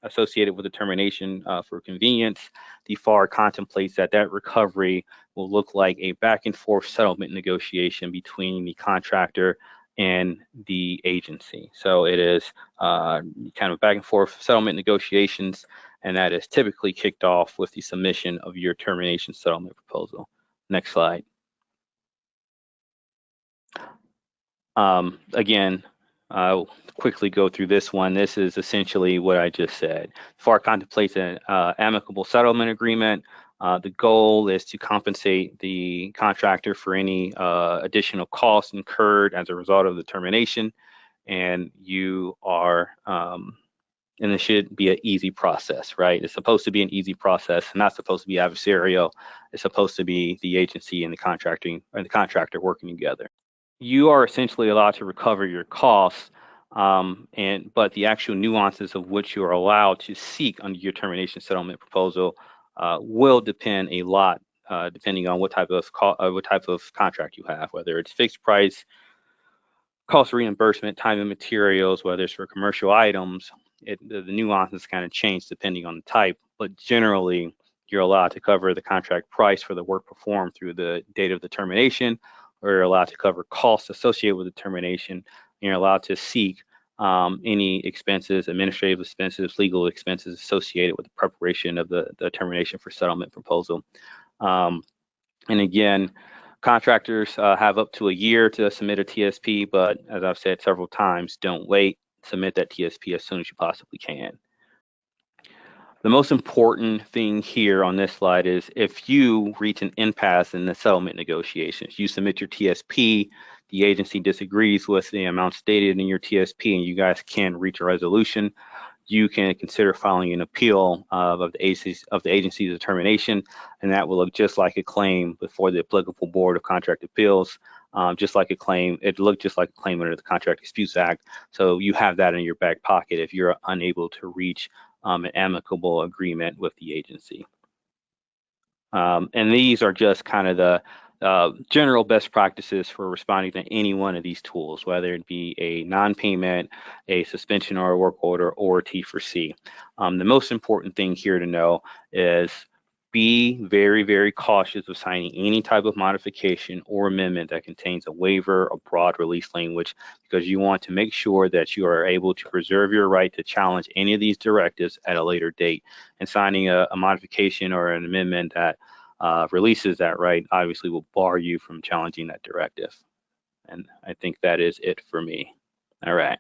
associated with the termination for convenience. The FAR contemplates that that recovery will look like a back and forth settlement negotiation between the contractor and the agency. So it is kind of back and forth settlement negotiations, and that is typically kicked off with the submission of your termination settlement proposal. Next slide. Again, I'll quickly go through this one. This is essentially what I just said. FAR contemplates an amicable settlement agreement. The goal is to compensate the contractor for any additional costs incurred as a result of the termination, and you are, and it should be an easy process, right? It's supposed to be an easy process, not supposed to be adversarial. It's supposed to be the agency and the contractor working together. You are essentially allowed to recover your costs, but the actual nuances of which you are allowed to seek under your termination settlement proposal will depend a lot, depending on what type of contract you have, whether it's fixed price, cost reimbursement, time and materials, whether it's for commercial items. The nuances kind of change depending on the type, but generally you're allowed to cover the contract price for the work performed through the date of the termination, or you're allowed to cover costs associated with the termination. And you're allowed to seek any expenses, administrative expenses, legal expenses associated with the preparation of the termination for settlement proposal. And again, contractors have up to a year to submit a TSP, but as I've said several times, don't wait. Submit that TSP as soon as you possibly can. The most important thing here on this slide is if you reach an impasse in the settlement negotiations, you submit your TSP, the agency disagrees with the amount stated in your TSP, and you guys can reach a resolution, you can consider filing an appeal of the agency's determination, and that will look just like a claim before the applicable Board of Contract Appeals, just like a claim. It looked just like a claim under the Contract Disputes Act. So you have that in your back pocket if you're unable to reach an amicable agreement with the agency. And these are just kind of the general best practices for responding to any one of these tools, whether it be a non-payment, a suspension or a work order, or a T for C. The most important thing here to know is be very, very cautious of signing any type of modification or amendment that contains a waiver or broad release language, because you want to make sure that you are able to preserve your right to challenge any of these directives at a later date. And signing a modification or an amendment that releases that right obviously will bar you from challenging that directive. And I think that is it for me. All right.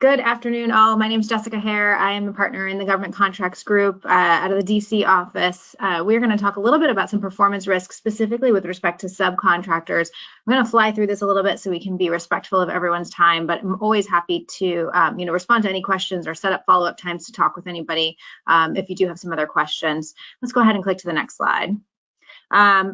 Good afternoon, all. My name is Jessica Hare. I am a partner in the Government Contracts Group out of the DC office. We're going to talk a little bit about some performance risks, specifically with respect to subcontractors. I'm going to fly through this a little bit so we can be respectful of everyone's time, but I'm always happy to respond to any questions or set up follow-up times to talk with anybody if you do have some other questions. Let's go ahead and click to the next slide.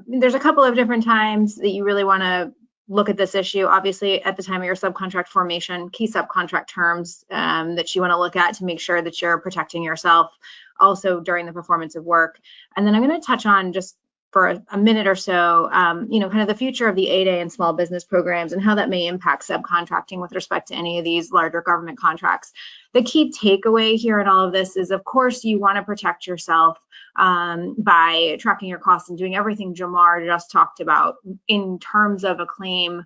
There's a couple of different times that you really want to look at this issue. Obviously, at the time of your subcontract formation, key subcontract terms that you want to look at to make sure that you're protecting yourself, also during the performance of work. And then I'm going to touch on, just for a minute or so, kind of the future of the 8A and small business programs and how that may impact subcontracting with respect to any of these larger government contracts. The key takeaway here in all of this is, of course, you want to protect yourself by tracking your costs and doing everything Jamar just talked about in terms of a claim,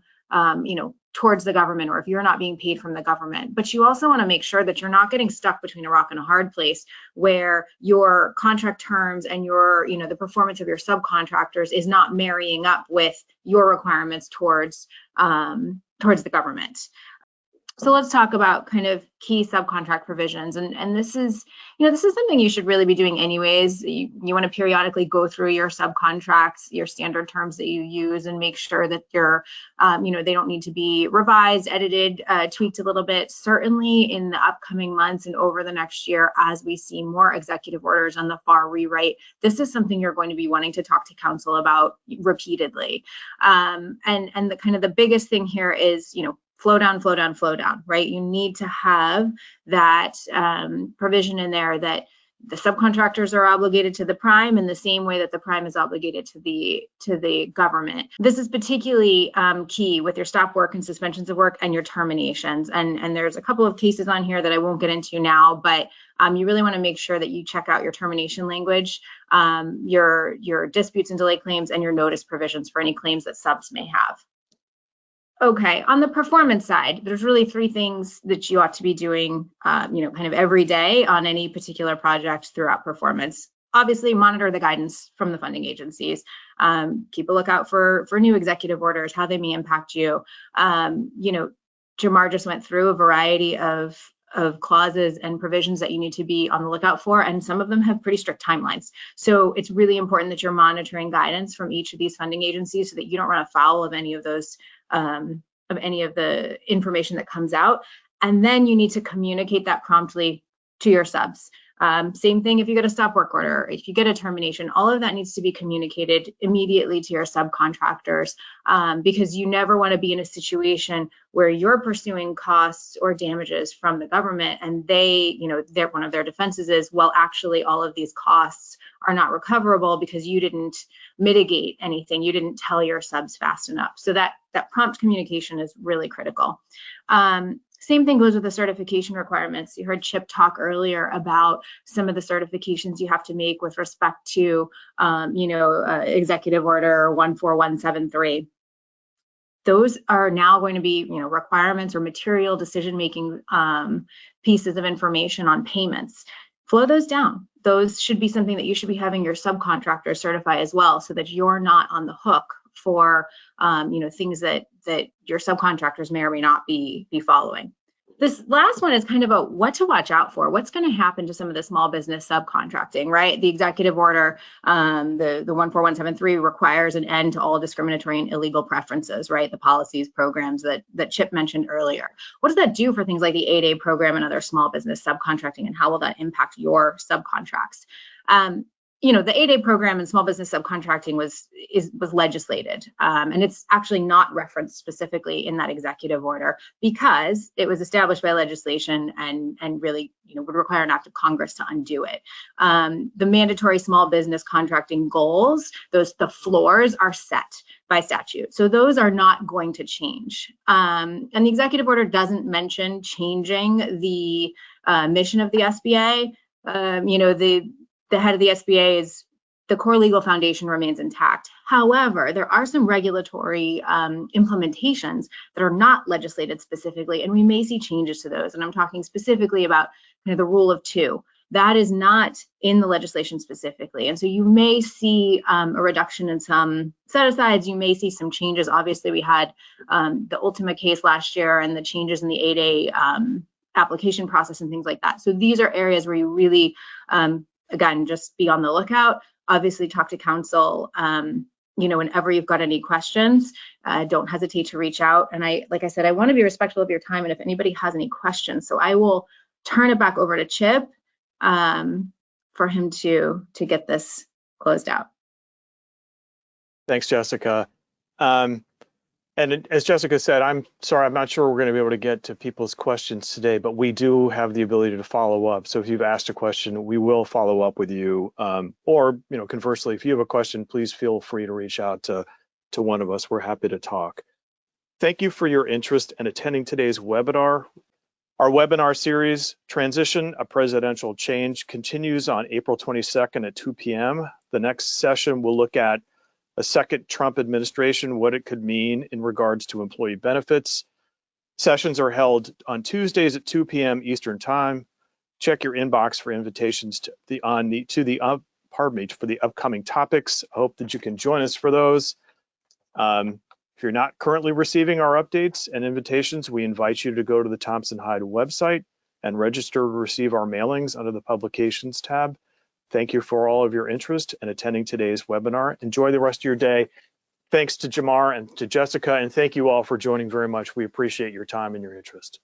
towards the government, or if you're not being paid from the government. But you also want to make sure that you're not getting stuck between a rock and a hard place where your contract terms and your, the performance of your subcontractors is not marrying up with your requirements towards the government. So let's talk about kind of key subcontract provisions. And this is, this is something you should really be doing anyways. You want to periodically go through your subcontracts, your standard terms that you use, and make sure that you're, they don't need to be revised, edited, tweaked a little bit. Certainly in the upcoming months and over the next year, as we see more executive orders on the FAR rewrite, this is something you're going to be wanting to talk to counsel about repeatedly. And the kind of the biggest thing here is, flow down, right? You need to have that provision in there that The subcontractors are obligated to the prime in the same way that the prime is obligated to the government. This is particularly key with your stop work and suspensions of work and your terminations. And there's a couple of cases on here that I won't get into now, but you really want to make sure that you check out your termination language, your disputes and delay claims, and your notice provisions for any claims that subs may have. Okay, on the performance side, there's really three things that you ought to be doing, kind of every day on any particular project throughout performance. Obviously, monitor the guidance from the funding agencies. Keep a lookout for new executive orders, how they may impact you. Jamar just went through a variety of clauses and provisions that you need to be on the lookout for, and some of them have pretty strict timelines. So it's really important that you're monitoring guidance from each of these funding agencies so that you don't run afoul of any of those, of any of the information that comes out. And then you need to communicate that promptly to your subs. Same thing if you get a stop work order, if you get a termination, all of that needs to be communicated immediately to your subcontractors, because you never want to be in a situation where you're pursuing costs or damages from the government and one of their defenses is, well, actually all of these costs are not recoverable because you didn't mitigate anything, you didn't tell your subs fast enough. So that prompt communication is really critical. Same thing goes with the certification requirements. You heard Chip talk earlier about some of the certifications you have to make with respect to, Executive Order 14173. Those are now going to be, requirements or material decision-making pieces of information on payments. Flow those down. Those should be something that you should be having your subcontractor certify as well, so that you're not on the hook for things that your subcontractors may or may not be following. This last one is kind of a what to watch out for. What's going to happen to some of the small business subcontracting, right? The executive order, the 14173 requires an end to all discriminatory and illegal preferences, right? The policies, programs that Chip mentioned earlier. What does that do for things like the 8A program and other small business subcontracting, and how will that impact your subcontracts? The 8A program and small business subcontracting was legislated, and it's actually not referenced specifically in that executive order because it was established by legislation and really would require an act of Congress to undo it. The mandatory small business contracting goals, the floors are set by statute, so those are not going to change. And the executive order doesn't mention changing the mission of the SBA. The head of the SBA is the core legal foundation remains intact. However, there are some regulatory implementations that are not legislated specifically, and we may see changes to those. And I'm talking specifically about the rule of two. That is not in the legislation specifically. And so you may see a reduction in some set-asides. You may see some changes. Obviously, we had the Ultima case last year and the changes in the 8A application process and things like that. So these are areas where you really, again, just be on the lookout. Obviously, talk to counsel, whenever you've got any questions. Don't hesitate to reach out. And like I said, I want to be respectful of your time and if anybody has any questions. So I will turn it back over to Chip for him to get this closed out. Thanks, Jessica. And as Jessica said, I'm sorry, I'm not sure we're going to be able to get to people's questions today, but we do have the ability to follow up. So if you've asked a question, we will follow up with you. Or, conversely, if you have a question, please feel free to reach out to one of us. We're happy to talk. Thank you for your interest in attending today's webinar. Our webinar series, Transition, a Presidential Change, continues on April 22nd at 2 p.m. The next session will look at a second Trump administration, what it could mean in regards to employee benefits. Sessions are held on Tuesdays at 2 p.m. Eastern Time. Check your inbox for invitations for the upcoming topics. I hope that you can join us for those. If you're not currently receiving our updates and invitations, we invite you to go to the Thompson Hine website and register to receive our mailings under the Publications tab. Thank you for all of your interest in attending today's webinar. Enjoy the rest of your day. Thanks to Jamar and to Jessica, and thank you all for joining very much. We appreciate your time and your interest.